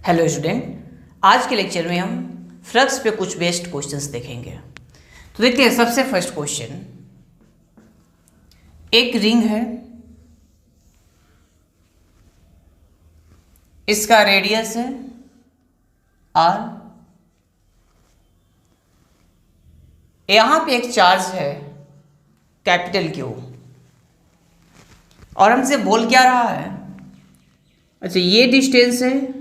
Hello student, आज के lecture में हम फ्लक्स पे कुछ बेस्ड क्वेश्चंस देखेंगे। तो देखते हैं सबसे फर्स्ट क्वेश्चन। एक रिंग है, इसका रेडियस है r, यहां पे एक चार्ज है कैपिटल Q और हमसे बोल क्या रहा है। अच्छा, ये डिस्टेंस है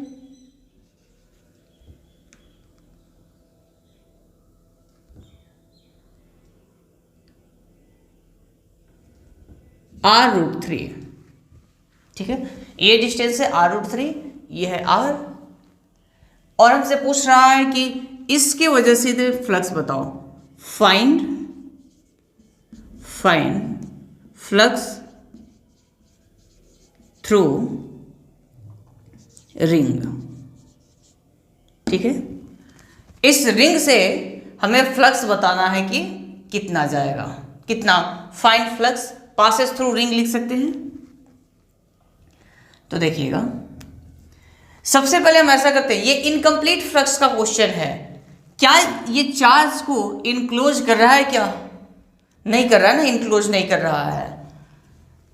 r√3, ठीक है। ये डिस्टेंस है r√3, ये है r, और हमसे पूछ रहा है कि इसके वजह से फ्लक्स बताओ। फाइंड फ्लक्स थ्रू रिंग, ठीक है। इस रिंग से हमें फ्लक्स बताना है कि कितना जाएगा, कितना। Find flux passes through ring लिख सकते हैं। तो देखिएगा, सबसे पहले हम ऐसा करते हैं, ये इनकम्प्लीट फ्लक्स का क्वेश्चन है। क्या ये चार्ज को इनक्लोज कर रहा है? क्या नहीं कर रहा है ना, इनक्लोज नहीं कर रहा है।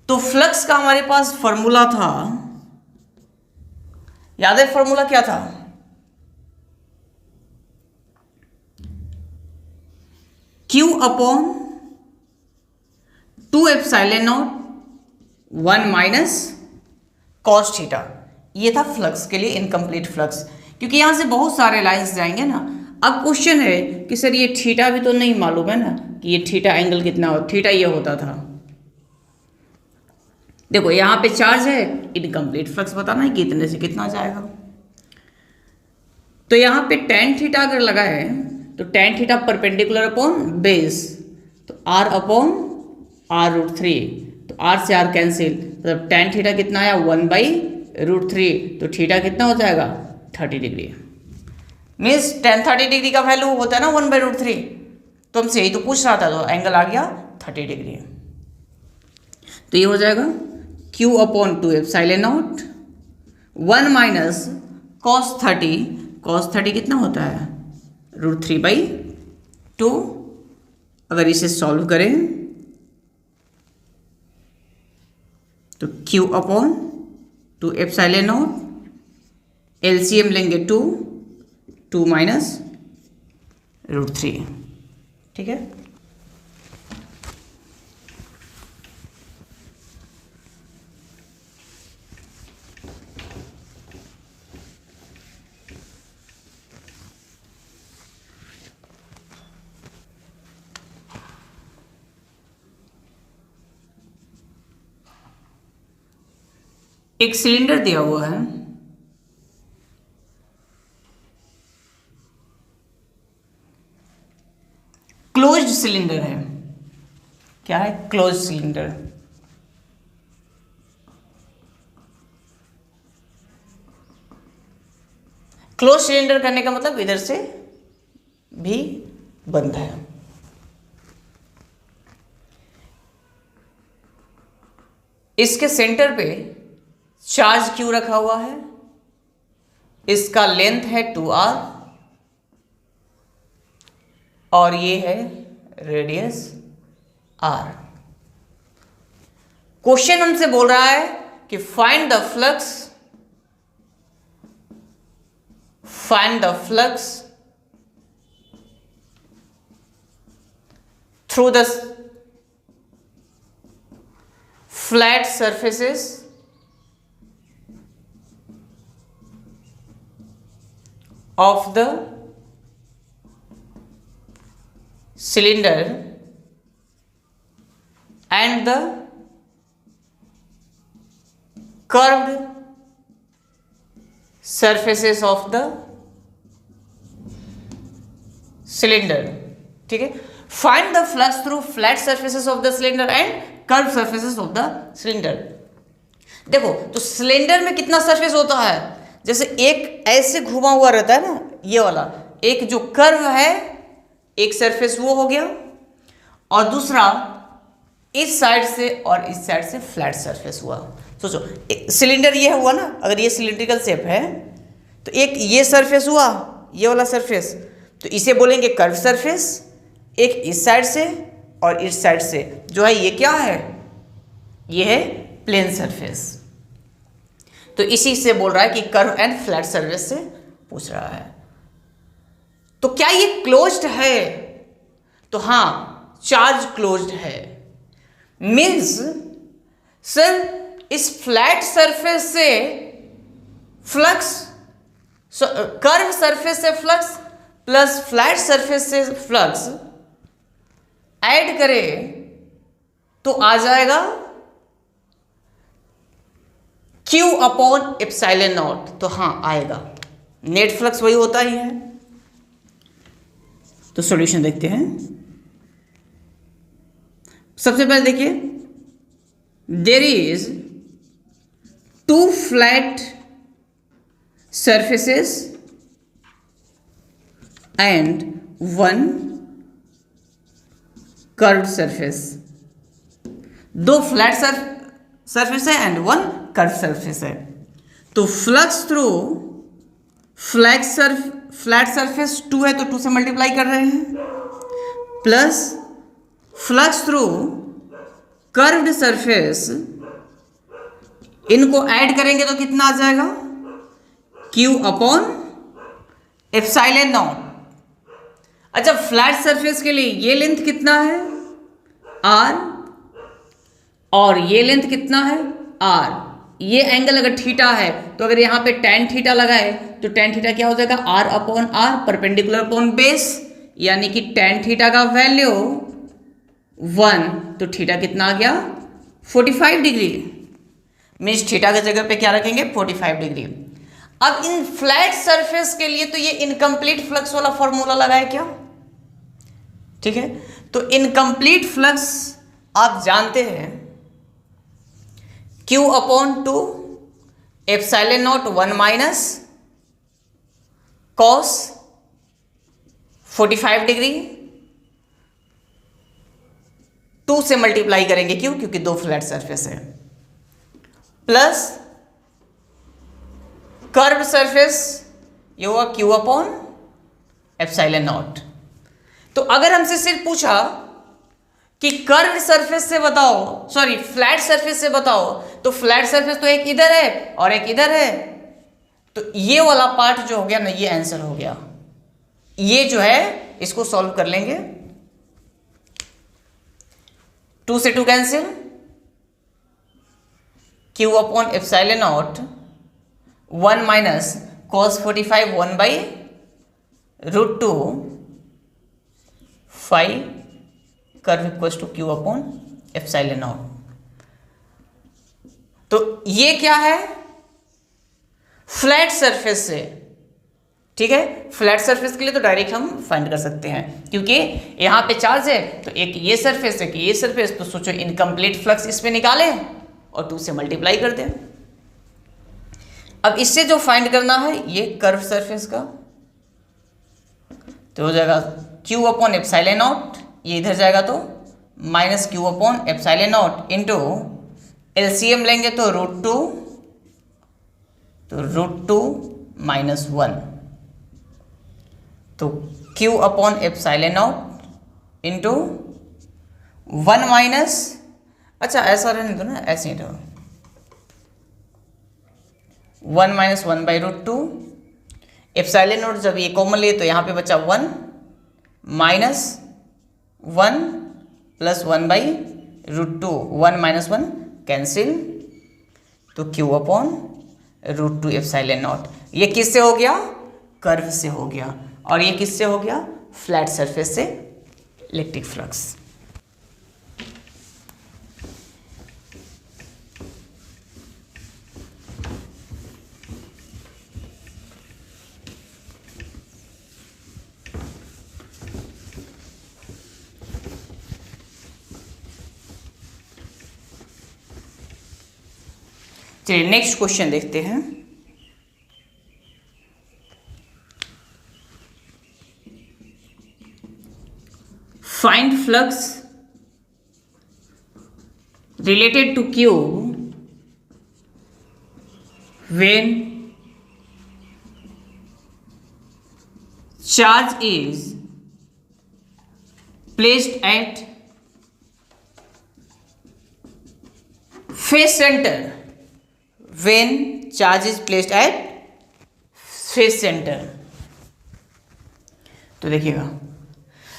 तो फ्लक्स का हमारे पास फॉर्मूला था, याद है फॉर्मूला क्या था? Q upon 2 epsilon naught 1 minus cos theta. ये था फ्लक्स के लिए इनकम्प्लीट फ्लक्स, क्योंकि यहां से बहुत सारे लाइंस जाएंगे ना। अब क्वेश्चन है कि सर ये थीटा भी तो नहीं मालूम है ना, कि ये थीटा एंगल कितना हो। थीटा ये होता था, देखो यहां पे चार्ज है, इनकम्प्लीट फ्लक्स बताना है कि इतने से कितना जाएगा। तो यहां पे tan थीटा अगर लगा है तो tan theta perpendicular upon base, तो r अपॉन r√3, तो r से r कैंसिल, मतलब tan थीटा कितना आया 1/√3, तो थीटा कितना हो जाएगा 30 डिग्री। मीन्स tan 30 डिग्री का वैल्यू होता है ना 1/√3, तो हमसे यही तो पूछ रहा था, तो एंगल आ गया 30 डिग्री। तो ये हो जाएगा Q upon 2 epsilon naught 1 minus cos 30, cos 30 कितना होता है √3/2। अगर इसे सॉल्व करें तो Q upon 2 epsilon not, LCM लेंगे 2 माइनस √3, ठीक है। एक सिलेंडर दिया हुआ है, क्लोज्ड सिलेंडर है। क्या है? Closed cylinder. क्लोज सिलेंडर करने का मतलब इधर से भी बंद है। इसके सेंटर पे चार्ज Q रखा हुआ है, इसका लेंथ है 2r और ये है रेडियस r। क्वेश्चन हमसे बोल रहा है कि find the flux through the flat surfaces of the cylinder and the curved surfaces of the cylinder, ठीक है। Find the flux through flat surfaces of the cylinder and curve surfaces of the cylinder. देखो, तो cylinder में कितना surface होता है? जैसे एक ऐसे घुमा हुआ रहता है ना, ये वाला एक जो कर्व है, एक सरफेस वो हो गया, और दूसरा इस साइड से और इस साइड से फ्लैट सरफेस हुआ। सोचो, सिलेंडर ये हुआ ना, अगर ये सिलिंड्रिकल शेप है तो एक ये सरफेस हुआ, ये वाला सरफेस, तो इसे बोलेंगे कर्व सरफेस। एक इस साइड से और इस साइड से जो है ये क्या है, ये है प्लेन सरफेस। तो इसी से बोल रहा है कि कर्व एंड फ्लैट सरफेस से पूछ रहा है। तो क्या ये क्लोज्ड है? तो हाँ, चार्ज क्लोज्ड है। मीन्स सर इस फ्लैट सरफेस से फ्लक्स, कर्व सरफेस से फ्लक्स प्लस फ्लैट सरफेस से फ्लक्स ऐड करें तो आ जाएगा Q अपॉन एप्सिलॉन नॉट। तो हाँ आएगा, नेट फ्लक्स वही होता ही है। तो सॉल्यूशन देखते हैं। सबसे पहले देखिए, there is two flat surfaces and one curved surface। दो फ्लैट सरफेस है एंड वन कर्व सरफेस है। तो फ्लक्स थ्रू फ्लैट सरफेस 2 है तो 2 से मल्टीप्लाई कर रहे हैं, plus flux through curved surface, इनको ऐड करेंगे तो कितना आ जाएगा, Q अपॉन एप्सिलॉन नॉट। अच्छा, फ्लैट सरफेस के लिए ये लेंथ कितना है R, और ये लेंथ कितना है R। ये एंगल अगर थीटा है तो अगर यहां पे tan थीटा लगाए तो tan थीटा क्या हो जाएगा, R upon R perpendicular upon base, यानी कि tan थीटा का वैल्यू 1, तो थीटा कितना आ गया 45 डिग्री। मीन्स थीटा की जगह पे क्या रखेंगे 45 डिग्री। अब इन फ्लैट सरफेस के लिए तो ये इनकम्प्लीट फ्लक्स वाला फॉर्मूला लगाए क्या, ठीक है। तो इनकम्प्लीट फ्लक्स आप जानते हैं Q upon 2 epsilon naught 1 minus cos 45 degree, 2 से मल्टीप्लाई करेंगे क्यों, क्योंकि दो फ्लैट सरफेस है, प्लस कर्व सरफेस ये हुआ Q अपॉन एप्सिलॉन नॉट। तो अगर हमसे सिर्फ पूछा कि कर्व सरफेस से बताओ, सॉरी फ्लैट सरफेस से बताओ, तो फ्लैट सरफेस तो एक इधर है और एक इधर है, तो ये वाला पार्ट जो हो गया ना, ये आंसर हो गया। ये जो है इसको सॉल्व कर लेंगे, 2 से 2 cancel, Q upon epsilon naught 1 minus cos 45 1 by root 2 5 curve equals to Q upon epsilon naught. तो ये क्या है, फ्लैट सरफेस से, ठीक है। फ्लैट सरफेस के लिए तो डायरेक्ट हम फाइंड कर सकते हैं, क्योंकि यहां पे चार्ज है, तो एक ये सरफेस है कि ये सरफेस, तो सोचो इनकम्प्लीट फ्लक्स इस पे निकाले और 2 से मल्टीप्लाई कर दें। अब इससे जो फाइंड करना है ये कर्व सरफेस का, तो हो जाएगा Q अपॉन एप्सिलॉन नॉट, ये इधर जाएगा तो minus Q upon epsilon naught into LCM लेंगे तो रूट टू माइनस 1, तो Q upon epsilon naught into 1 minus, अच्छा ऐसा रहने दो ना, ऐसे ही रहो, 1 minus 1 by root 2, epsilon naught जब ये कॉमन लिए तो यहाँ पे बचा 1 minus 1 plus 1 by root 2, 1 minus 1 cancel, तो Q upon root 2 epsilon naught. ये किससे हो गया, कर्व से हो गया, और ये किससे हो गया, फ्लैट सरफेस से इलेक्ट्रिक फ्लक्स। चलिए नेक्स्ट क्वेश्चन देखते हैं। Find flux related to Q when charge is placed at face centre, when charge is placed at face centre. तो देखिएगा,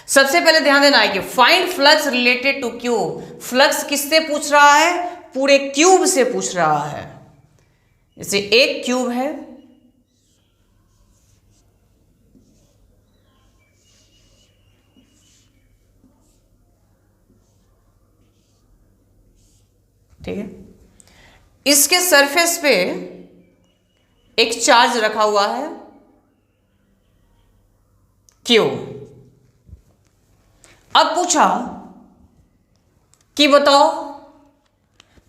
सबसे पहले ध्यान देना है कि find flux related two cube. Flux किससे पूछ रहा है? पूरे क्यूब से पूछ रहा है। जैसे एक क्यूब है, ठीक है, इसके सरफेस पे एक चार्ज रखा हुआ है क्यू। अब पूछा कि बताओ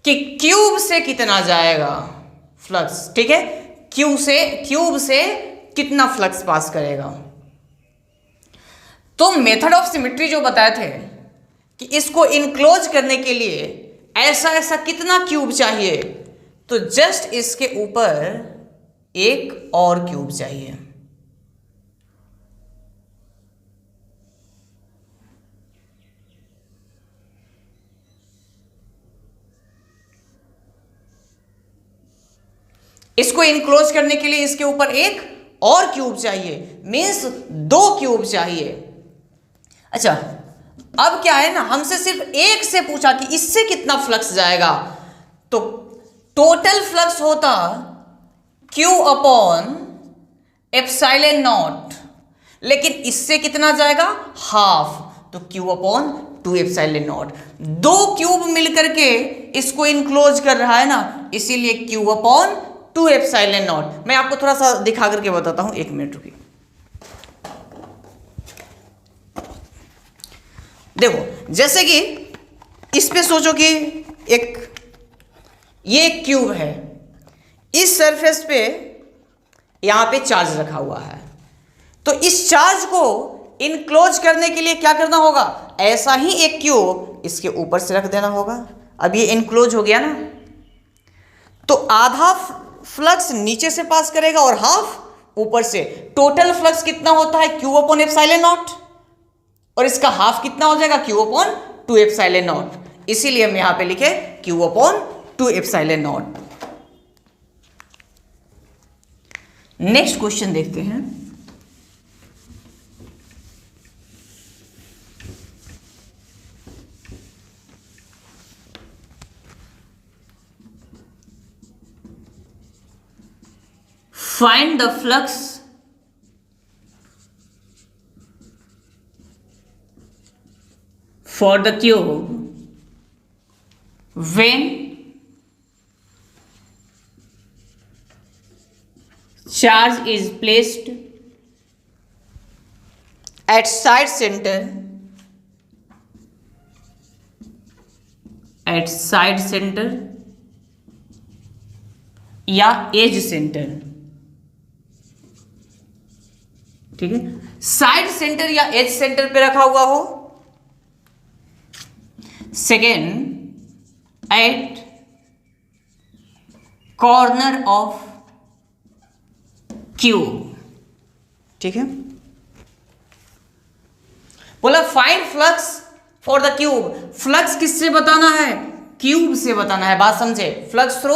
कि क्यूब से कितना जाएगा फ्लक्स, ठीक है, क्यूब से कितना फ्लक्स पास करेगा। तो मेथड ऑफ सिमेट्री जो बताए थे कि इसको इनक्लोज करने के लिए ऐसा ऐसा कितना क्यूब चाहिए, तो जस्ट इसके ऊपर एक और क्यूब चाहिए। इसको इनक्लोज करने के लिए इसके ऊपर एक और क्यूब चाहिए, मींस दो क्यूब चाहिए। अच्छा, अब क्या है ना, हमसे सिर्फ एक से पूछा कि इससे कितना फ्लक्स जाएगा, तो टोटल फ्लक्स होता Q अपॉन एप्सिलॉन नॉट, लेकिन इससे कितना जाएगा? हाफ, तो Q अपॉन 2 एप्सिलॉन नॉट। दो क्यूब मिलकर के इसको इनक्लोज कर रहा है ना, इसीलिए Q अपॉन 2 एप्सिलॉन नॉट। मैं आपको थोड़ा सा दिखा करके बताता हूं, एक मिनट रुकिए। देखो, जैसे कि इस पे सोचो कि ये एक क्यूब है, इस सरफेस पे यहां पे चार्ज रखा हुआ है, तो इस चार्ज को इनक्लोज करने के लिए क्या करना होगा? ऐसा ही एक क्यूब इसके ऊपर से रख देना होगा। अब ये इनक्लोज हो गया ना, तो आधा फ्लक्स नीचे से पास करेगा और हाफ ऊपर से। टोटल फ्लक्स कितना होता है? Q अपॉन एप्सिलॉन नॉट, और इसका हाफ कितना हो जाएगा? Q upon 2 epsilon not. इसीलिए हम यहां पे लिखे Q upon 2 epsilon not. Next question देखते हैं। Find the flux for the tube when charge is placed at side center या एज सेंटर। ठीक है, साइड सेंटर या एज सेंटर पे रखा हुआ हो। Second, at corner of cube. ठीक है, बोला find flux for the cube. Flux किससे बताना है? क्यूब से बताना है। बात समझे? Flux through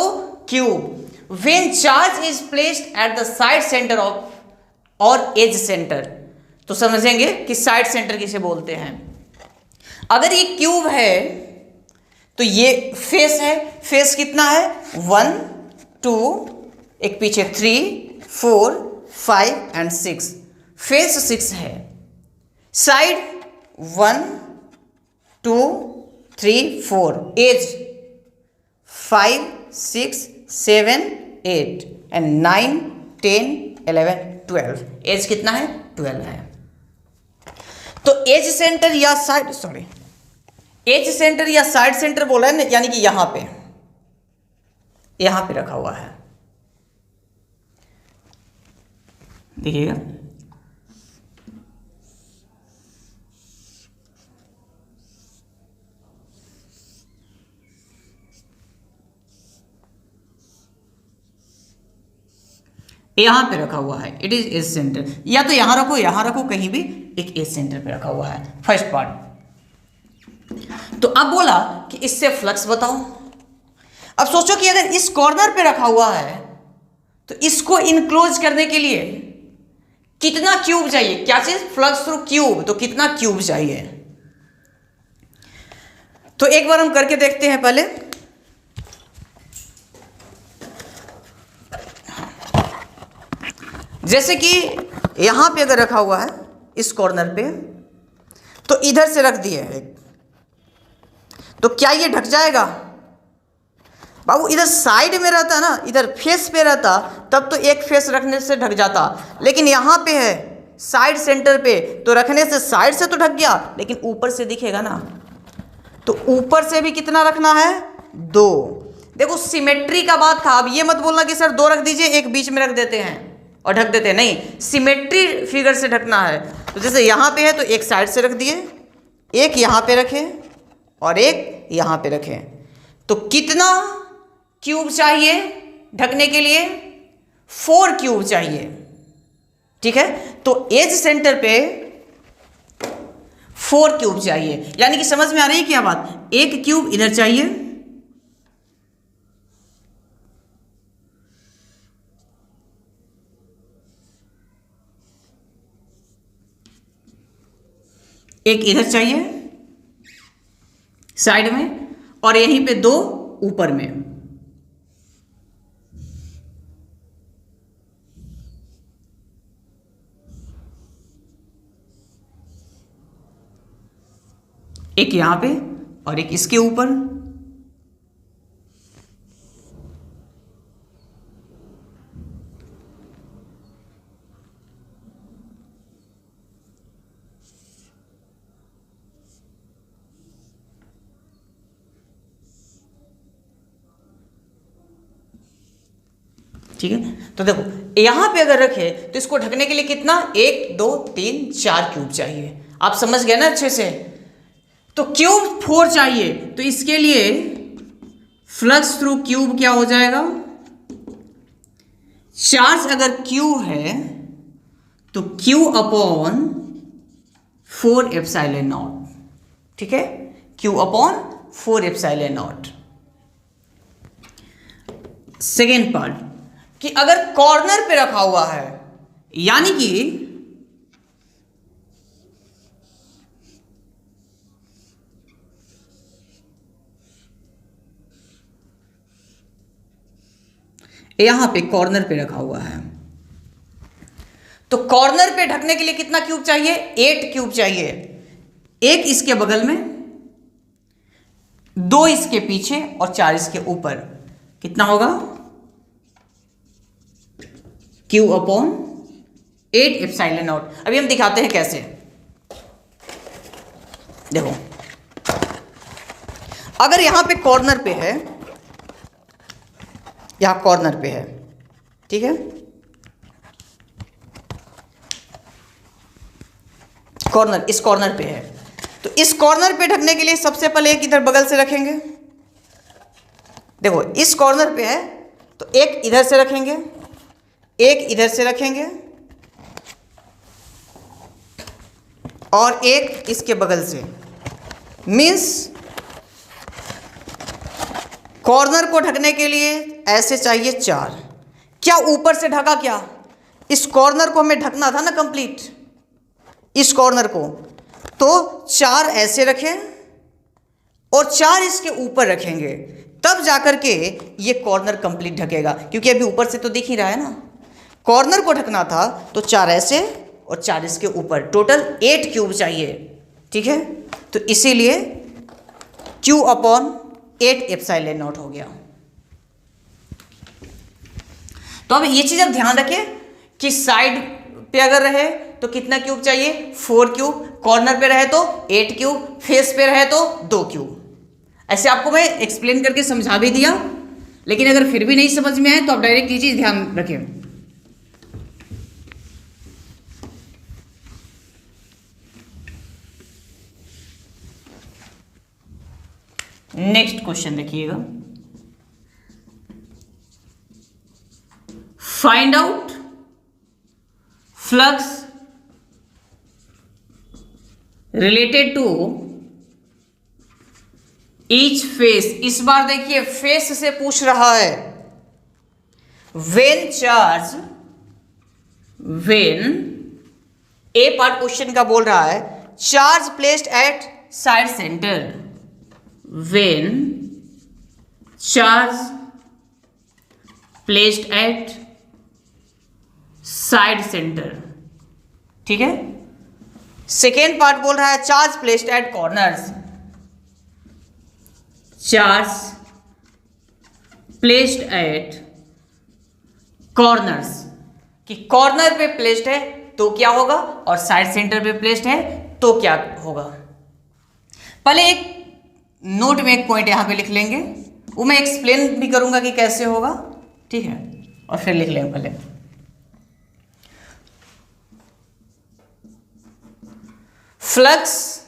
cube when charge is placed at the side centre of और एज सेंटर। तो समझेंगे कि साइड सेंटर किसे बोलते हैं। अगर ये क्यूब है तो ये फेस है। फेस कितना है? 1 2, एक पीछे 3 4 5 एंड 6। फेस 6 है। Side 1 2 3 4, as 5 6 7 8 and 9 10 11 12। एज कितना है? 12 है। तो एज सेंटर या साइड एज सेंटर या साइड सेंटर बोला है ना, यानी कि यहां पे रखा हुआ है। देखिएगा, यहां पे रखा हुआ है, इट इज एज सेंटर, या तो यहां रखो कहीं भी, एक एज सेंटर पे रखा हुआ है, फर्स्ट पार्ट। तो अब बोला कि इससे फ्लक्स बताओ। अब सोचो कि अगर इस कॉर्नर पे रखा हुआ है तो इसको इनक्लोज करने के लिए कितना क्यूब चाहिए, क्या चीज, फ्लक्स थ्रू क्यूब, तो कितना क्यूब चाहिए। तो एक बार हम करके देखते हैं पहले। जैसे कि यहां पे अगर रखा हुआ है इस कॉर्नर पे, तो इधर से रख दिए एक, तो क्या ये ढक जाएगा बाबू? इधर साइड में रहता ना, इधर फेस पे रहता, तब तो एक फेस रखने से ढक जाता, लेकिन यहां पे है साइड सेंटर पे, तो रखने से साइड से तो ढक गया, लेकिन ऊपर से दिखेगा ना, तो ऊपर से भी कितना रखना है, 2। देखो सिमेट्री का बात था, अब ये मत बोलना कि सर 2 रख दीजिए, एक बीच में रख देते हैं और ढक देते हैं, नहीं, सिमेट्री फिगर से ढकना है। तो जैसे यहाँ पे है तो एक साइड से रख दिए, एक यहाँ पे रखे और एक यहाँ पे रखे, तो कितना क्यूब चाहिए ढकने के लिए, 4 क्यूब चाहिए, ठीक है। तो एज सेंटर पे 4 क्यूब चाहिए, यानी कि समझ में आ रही है क्या बात, एक क्यूब इधर चाहिए, एक इधर चाहिए साइड में, और यहीं पे 2 ऊपर में। एक यहां पे और एक इसके ऊपर। ठीक है, तो देखो यहां पे अगर रखे तो इसको ढकने के लिए कितना, 1 2 3 4 क्यूब चाहिए। आप समझ गए ना अच्छे से। तो क्यूब 4 चाहिए, तो इसके लिए फ्लक्स थ्रू क्यूब क्या हो जाएगा, चार्ज अगर क्यू है तो क्यू अपॉन 4 एप्सिलॉन नॉट, ठीक है, Q upon 4 epsilon not. Second part कि अगर कॉर्नर पे रखा हुआ है, यानी कि यहां पे कॉर्नर पे रखा हुआ है, तो कॉर्नर पे ढकने के लिए कितना क्यूब चाहिए, 8 क्यूब चाहिए। एक इसके बगल में, 2 इसके पीछे और 4 इसके ऊपर। कितना होगा, क्यू अपॉन 8 एप्सिलॉन नॉट। अभी हम दिखाते हैं कैसे। देखो अगर यहां पे कॉर्नर पे है, यहां कॉर्नर पे है, ठीक है, कॉर्नर, इस कॉर्नर पे है, तो इस कॉर्नर पे ढकने के लिए सबसे पहले एक इधर बगल से रखेंगे। देखो इस कॉर्नर पे है तो एक इधर से रखेंगे, एक इधर से रखेंगे और एक इसके बगल से। मीन्स कॉर्नर को ढकने के लिए ऐसे चाहिए 4। क्या ऊपर से ढका, क्या इस कॉर्नर को हमें ढकना था ना कंप्लीट, इस कॉर्नर को, तो 4 ऐसे रखें और 4 इसके ऊपर रखेंगे, तब जाकर के ये कॉर्नर कंप्लीट ढकेगा। क्योंकि अभी ऊपर से तो दिख ही रहा है ना, कॉर्नर को ढकना था तो 4 ऐसे और 4 इसके ऊपर, टोटल 8 क्यूब चाहिए, ठीक है। तो इसीलिए Q अपॉन 8 एप्सिलॉन नॉट हो गया। तो अब ये चीज आप ध्यान रखें कि साइड पे अगर रहे तो कितना क्यूब चाहिए, 4 क्यूब, कॉर्नर पे रहे तो 8 क्यूब, फेस पे रहे तो 2 क्यूब। ऐसे आपको मैं एक्सप्लेन करके समझा भी दिया, लेकिन अगर फिर भी नहीं समझ में आए तो आप डायरेक्ट ये चीज ध्यान रखें। नेक्स्ट क्वेश्चन देखिएगा, find out flux related to each face. इस बार देखिए फेस से पूछ रहा है। वेन ए पार्ट क्वेश्चन का बोल रहा है charge placed at side centre. When charge placed at side centre, ठीक है। सेकेंड पार्ट बोल रहा है charge placed at corners. Charge placed at corners, कि कॉर्नर पे प्लेस्ड है तो क्या होगा और साइड सेंटर पे प्लेस्ड है तो क्या होगा। पहले एक नोट में एक पॉइंट यहां पे लिख लेंगे, वो मैं एक्सप्लेन भी करूंगा कि कैसे होगा, ठीक है, और फिर लिख लेंगे पहले। Flux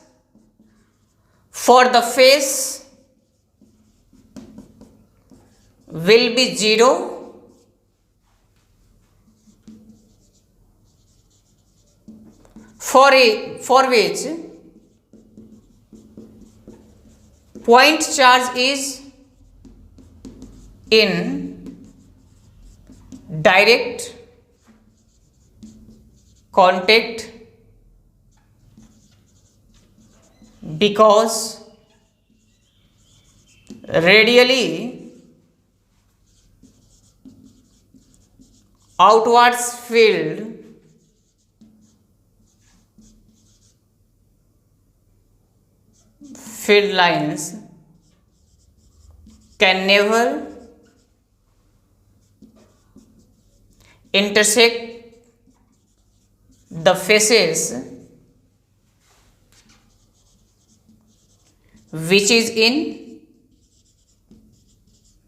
for the face will be 0 for which point charge is in direct contact because radially outwards field lines can never intersect the faces which is in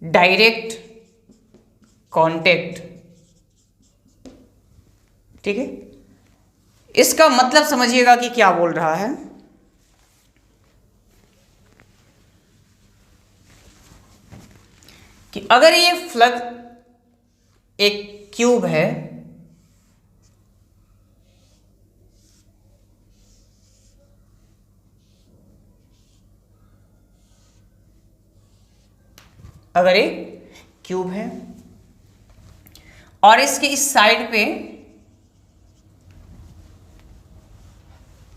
direct contact, ठीक है। इसका मतलब समझिएगा कि क्या बोल रहा है। कि अगर ये फ्लक्स एक क्यूब है, अगर एक क्यूब है और इसके इस साइड पे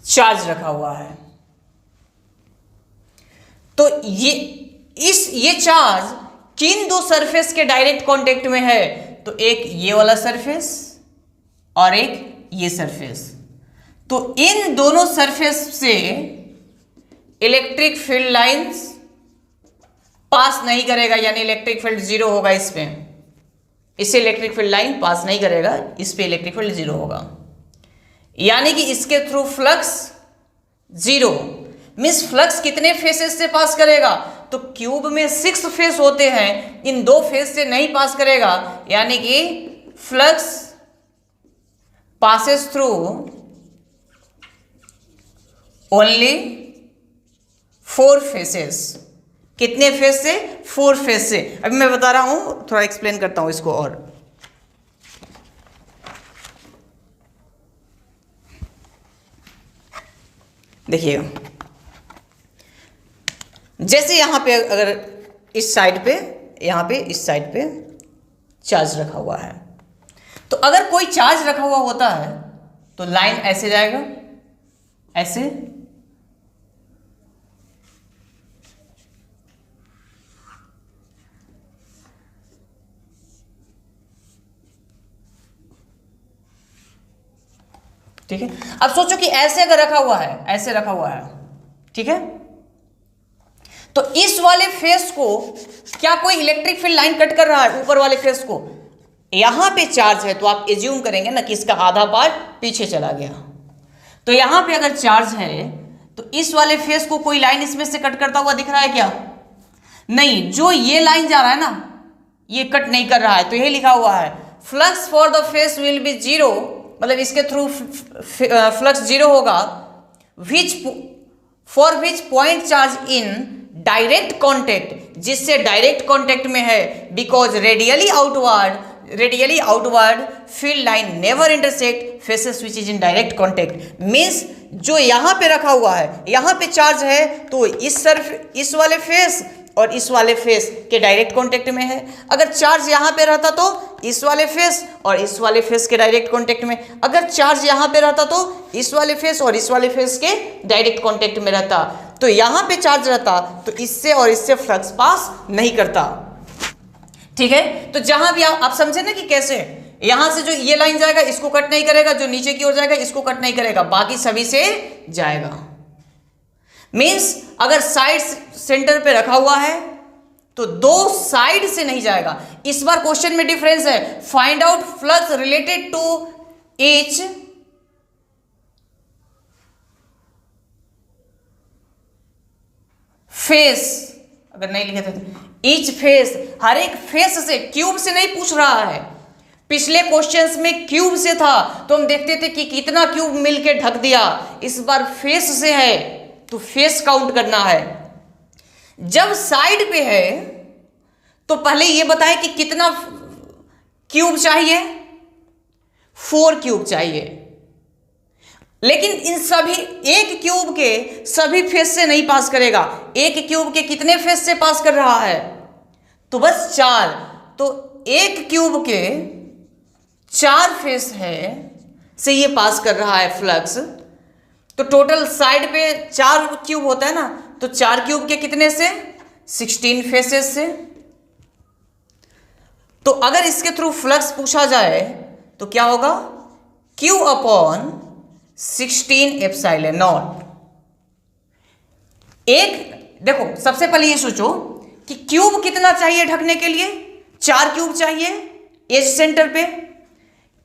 चार्ज रखा हुआ है, तो ये चार्ज किन दो सरफेस के डायरेक्ट कांटेक्ट में है, तो एक ये वाला सरफेस और एक ये सरफेस। तो इन दोनों सरफेस से इलेक्ट्रिक फील्ड लाइंस पास नहीं करेगा, यानी इलेक्ट्रिक फील्ड जीरो होगा। इससे इलेक्ट्रिक फील्ड लाइन पास नहीं करेगा, इस पे इलेक्ट्रिक फील्ड जीरो होगा, यानी कि इसके through flux zero. Means flux कितने फेसेस से पास करेगा, तो क्यूब में 6 फेस होते हैं, इन 2 फेस से नहीं पास करेगा, यानी कि flux passes through only 4 faces. कितने फेस से? 4 फेस से। अभी मैं बता रहा हूं, थोड़ा एक्सप्लेन करता हूं इसको। और देखिएगा, जैसे यहां पे अगर इस साइड पे, यहां पे इस साइड पे चार्ज रखा हुआ है, तो अगर कोई चार्ज रखा हुआ होता है तो लाइन ऐसे जाएगा, ऐसे, ठीक है। अब सोचो कि ऐसे अगर रखा हुआ है, ऐसे रखा हुआ है, ठीक है, तो इस वाले फेस को क्या कोई इलेक्ट्रिक फील्ड लाइन कट कर रहा है? ऊपर वाले फेस को। यहां पे चार्ज है तो आप एज्यूम करेंगे ना कि इसका आधा पार्ट पीछे चला गया। तो यहां पे अगर चार्ज है तो इस वाले फेस को कोई लाइन इसमें से कट करता हुआ दिख रहा है क्या? नहीं। जो ये लाइन जा रहा है ना, ये कट नहीं कर रहा है। तो ये लिखा हुआ है flux for the face will be zero, मतलब इसके थ्रू फ्लक्स जीरो होगा, for which point charge in direct contact, जिससे डायरेक्ट कॉन्टेक्ट में है, because radially outward radially outward field line never intersect faces which is in direct contact. Means जो यहाँ पे रखा हुआ है, यहाँ पे चार्ज है तो इस वाले फेस और इस वाले फेस के डायरेक्ट कांटेक्ट में है। अगर चार्ज यहाँ पे रहता तो इस वाले फेस और इस वाले फेस के डायरेक्ट कांटेक्ट में। अगर चार्ज यहाँ पे रहता तो इस वाले फेस और इस वाले फेस के डायरेक्ट कांटेक्ट में रहता। तो यहाँ पे चार्ज रहता तो इससे और इससे फ्लक्स पास नहीं करता। ठीक है, तो जहां भी आप समझे ना कि कैसे यहां से जो ये लाइन जाएगा इसको कट नहीं करेगा, जो नीचे की ओर जाएगा इसको कट नहीं करेगा, बाकी सभी से जाएगा। मींस अगर साइड सेंटर पे रखा हुआ है तो दो साइड से नहीं जाएगा। इस बार क्वेश्चन में डिफरेंस है, find out flux related to each face. अगर नहीं लिखे थे ईच फेस, हर एक फेस से, क्यूब से नहीं पूछ रहा है। पिछले क्वेश्चंस में क्यूब से था तो हम देखते थे कि कितना क्यूब मिलके ढक दिया। इस बार फेस से है तो फेस काउंट करना है। जब साइड पे है तो पहले ये बताए कि कितना क्यूब चाहिए, 4 क्यूब चाहिए। लेकिन इन सभी एक क्यूब के सभी फेस से नहीं पास करेगा। एक क्यूब के कितने फेस से पास कर रहा है? तो बस 4। तो एक क्यूब के 4 फेस है से ये पास कर रहा है फ्लक्स। तो टोटल साइड पे 4 क्यूब होता है ना, तो 4 क्यूब के कितने से? 16 फेसेस से। तो अगर इसके थ्रू फ्लक्स पूछा जाए तो क्या होगा? Q upon 16 epsilon not. एक देखो, सबसे पहले ये सोचो कि क्यूब कितना चाहिए ढकने के लिए? 4 क्यूब चाहिए एज सेंटर पे।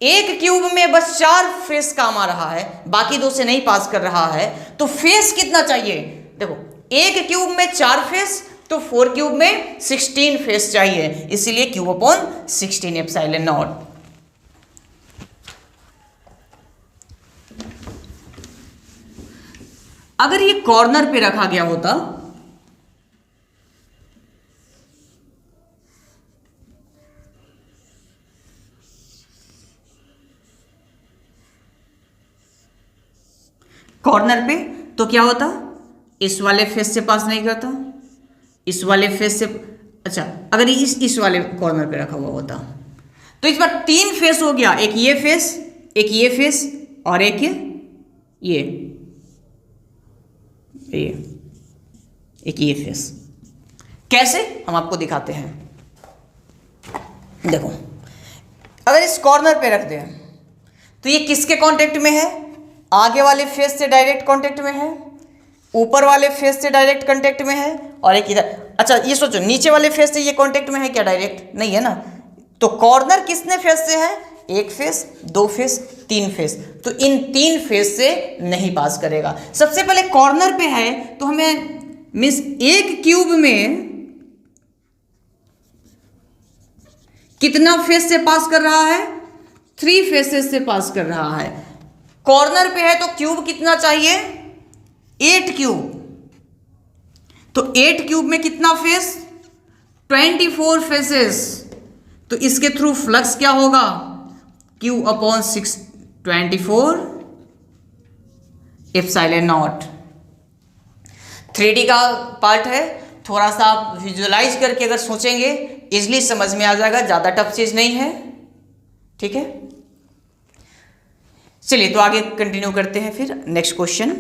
एक क्यूब में बस 4 फेस काम आ रहा है, बाकी 2 से नहीं पास कर रहा है। तो फेस कितना चाहिए? देखो, एक क्यूब में 4 फेस तो 4 क्यूब में 16 फेस चाहिए, इसीलिए क्यूब अपॉन 16 एप्सिलॉन नॉट। अगर ये कॉर्नर पे रखा गया होता कॉर्नर पे तो क्या होता? इस वाले फेस से पास नहीं करता, इस वाले फेस से। अच्छा, अगर इस वाले कॉर्नर पे रखा हुआ होता तो इस बार 3 फेस हो गया, एक ये फेस, एक ये फेस और एक ये एक ये फेस। कैसे? हम आपको दिखाते हैं। देखो, अगर इस कॉर्नर पे रख दें तो ये किसके कांटेक्ट में है? आगे वाले फेस से डायरेक्ट कांटेक्ट में है, ऊपर वाले फेस से डायरेक्ट कांटेक्ट में है, और एक इधर। अच्छा, ये सोचो, नीचे वाले फेस से ये कांटेक्ट में है क्या? डायरेक्ट नहीं है ना। तो कॉर्नर किसने फेस से है? 1 फेस, 2 फेस, 3 फेस। तो इन 3 फेस से नहीं पास करेगा। सबसे पहले कॉर्नर पे है तो हमें मींस एक क्यूब में कितना फेस से पास कर रहा है? 3 फेसेस से पास कर रहा है। कॉर्नर पे है तो क्यूब कितना चाहिए? 8 क्यूब। तो 8 क्यूब में कितना फेस? 24 फेसेस। तो इसके थ्रू फ्लक्स क्या होगा? Q upon 24 epsilon not. 3D का पार्ट है, थोड़ा सा आप विजुअलाइज करके अगर सोचेंगे इजली समझ में आ जाएगा, ज़्यादा टफ चीज़ नहीं है। ठीक है, चलिए तो आगे कंटिन्यू करते हैं फिर नेक्स्ट क्वेश्चन।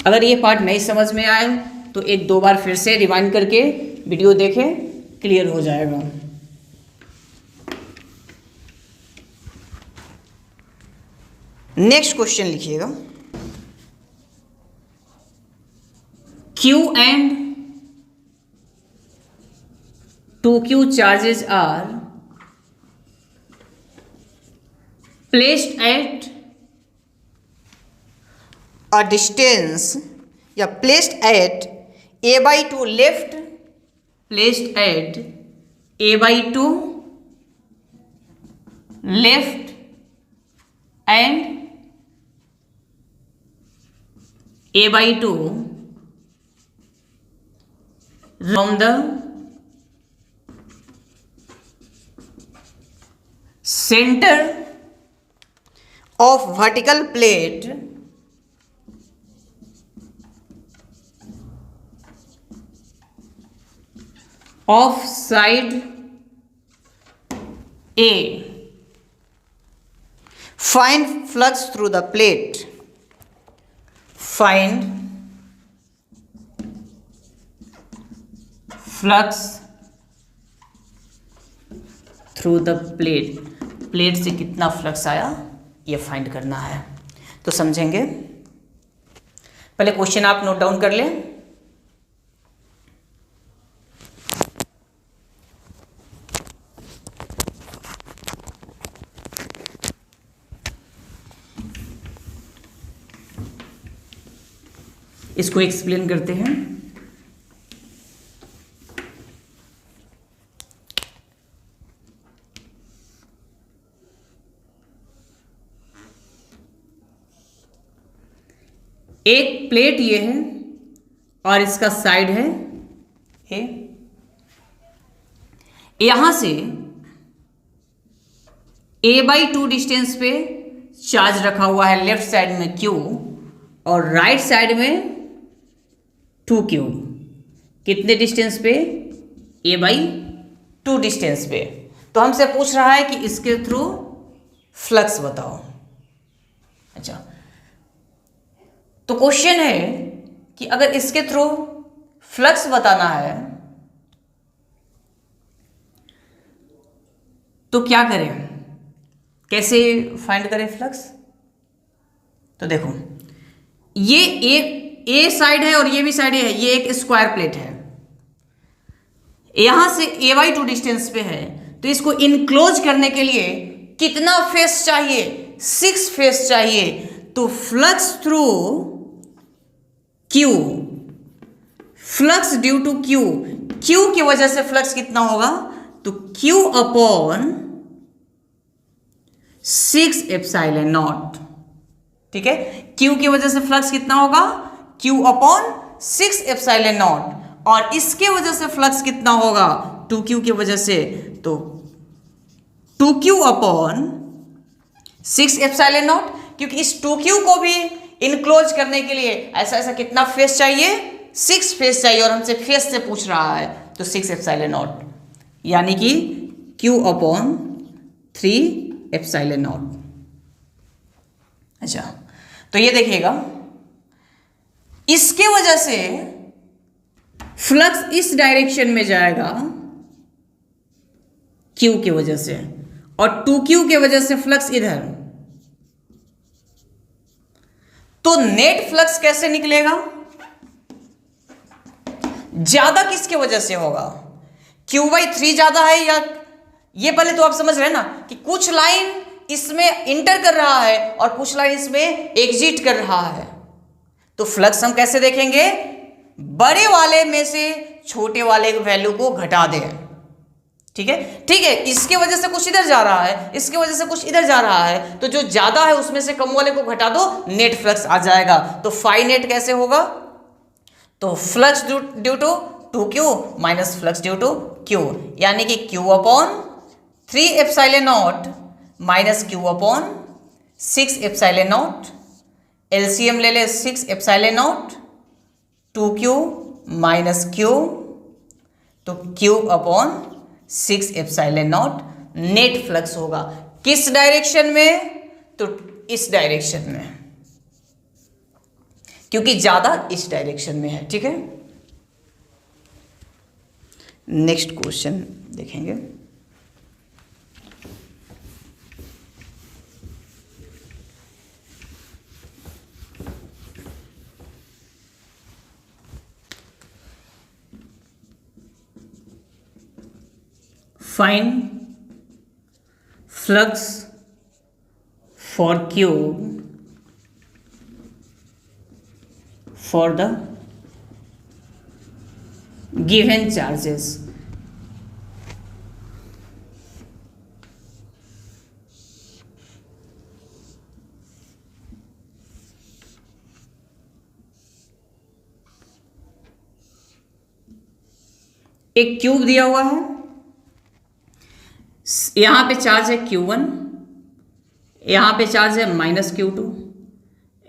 अगर ये पार्ट नहीं समझ में आए तो 1-2 बार फिर से रिवाइंड करके वीडियो देखें, क्लियर हो जाएगा। नेक्स्ट क्वेश्चन लिखिएगा। Q and 2Q charges are placed at a distance या placed at a/2 left, placed at a/2 left and A/2 from the center of vertical plate of side A. Find flux through the plate. Find flux through the plate. Plate से कितना flux आया ये find करना है। तो समझेंगे, पहले question आप नोट डाउन कर लें। इसको एक्सप्लेन करते हैं। एक प्लेट ये है और इसका साइड है ए। यहां से A/2 डिस्टेंस पे चार्ज रखा हुआ है लेफ्ट साइड में Q और राइट साइड में 2Q। कितने डिस्टेंस पे? A/2 डिस्टेंस पे। तो हमसे पूछ रहा है कि इसके थ्रू फ्लक्स बताओ। अच्छा, तो क्वेश्चन है कि अगर इसके थ्रू फ्लक्स बताना है तो क्या करें, कैसे फाइंड करें फ्लक्स? तो देखो, ये एक ए साइड है और ये भी साइड है, ये एक स्क्वायर प्लेट है। यहां से A/2 डिस्टेंस पे है, तो इसको इनक्लोज करने के लिए कितना फेस चाहिए? 6 फेस चाहिए। तो flux through Q, flux due to Q, Q की वजह से फ्लक्स कितना होगा? तो Q/6ε0। ठीक है, Q की वजह से फ्लक्स कितना होगा? Q/6ε0। और इसके वजह से फ्लक्स कितना होगा? 2Q की वजह से, तो 2Q/6ε0। क्योंकि इस 2Q को भी इनक्लोज करने के लिए ऐसा ऐसा कितना फेस चाहिए? 6 फेस चाहिए, और हमसे फेस से पूछ रहा है, तो 6ε0 यानी कि Q/3ε0। अच्छा, तो ये देखिएगा, इसके वजह से फ्लक्स इस डायरेक्शन में जाएगा Q की वजह से, और 2Q की वजह से फ्लक्स इधर। तो नेट फ्लक्स कैसे निकलेगा? ज्यादा किसके वजह से होगा? Q/3 ज्यादा है या ये? पहले तो आप समझ रहे हैं ना कि कुछ लाइन इसमें इंटर कर रहा है और कुछ लाइन इसमें एग्जिट कर रहा है। तो फ्लक्स हम कैसे देखेंगे? बड़े वाले में से छोटे वाले वैल्यू को घटा दें। ठीक है, ठीक है, इसके वजह से कुछ इधर जा रहा है, इसके वजह से कुछ इधर जा रहा है, तो जो ज्यादा है उसमें से कम वाले को घटा दो, नेट फ्लक्स आ जाएगा। तो फाई नेट कैसे होगा? तो flux due to 2Q minus flux due to Q, यानी कि Q/3ε0 माइनस Q/6ε0। एलसीएम ले ले, 6ε0, 2Q माइनस Q, तो Q/6ε0 नेट फ्लक्स होगा। किस डायरेक्शन में? तो इस डायरेक्शन में, क्योंकि ज्यादा इस डायरेक्शन में है। ठीक है, नेक्स्ट क्वेश्चन देखेंगे। Find flux for Q for the given charges। एक क्यूब दिया हुआ है, यहां पे चार्ज है Q1, यहां पे चार्ज है -Q2,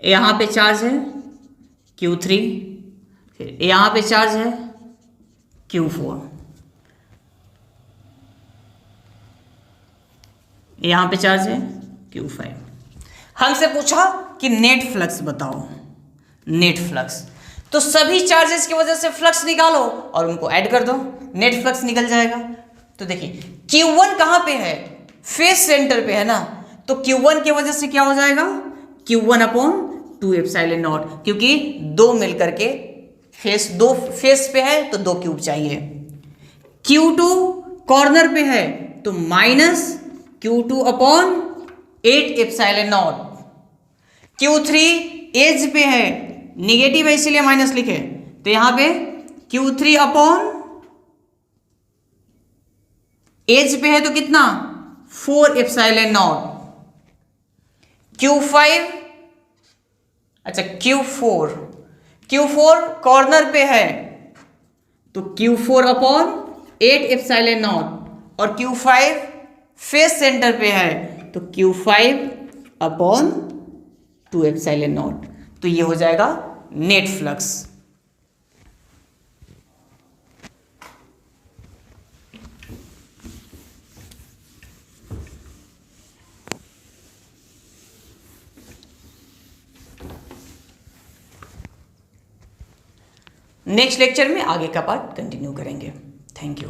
यहां पे चार्ज है Q3, फिर यहां पे चार्ज है Q4, यहां पे चार्ज है Q5। हमसे पूछा कि नेट फ्लक्स बताओ, नेट फ्लक्स। तो सभी चार्जेस की वजह से फ्लक्स निकालो और उनको ऐड कर दो, नेट फ्लक्स निकल जाएगा। तो देखिए Q1 कहां पे है, फेस सेंटर पे है ना, तो Q1 की वजह से क्या हो जाएगा, Q1 अपॉन 2 एप्सिलॉन नॉट, क्योंकि दो मिलकर के दो फेस पे है तो 2 क्यूब चाहिए। Q2 कॉर्नर पे है तो -Q2 upon 8 epsilon not. Q3 as पे है, निगेटिव है इसीलिए माइनस लिखे, तो यहां पे Q3 अपॉन एज पे है तो कितना 4 एप्सिलॉन नॉट। Q5 अच्छा Q4 कॉर्नर पे है तो Q4 अपॉन 8 एप्सिलॉन नॉट, और Q5 फेस सेंटर पे है तो Q5 अपॉन 2 एप्सिलॉन नॉट। तो ये हो जाएगा नेट फ्लक्स। नेक्स्ट लेक्चर में आगे का पार्ट कंटिन्यू करेंगे। Thank you.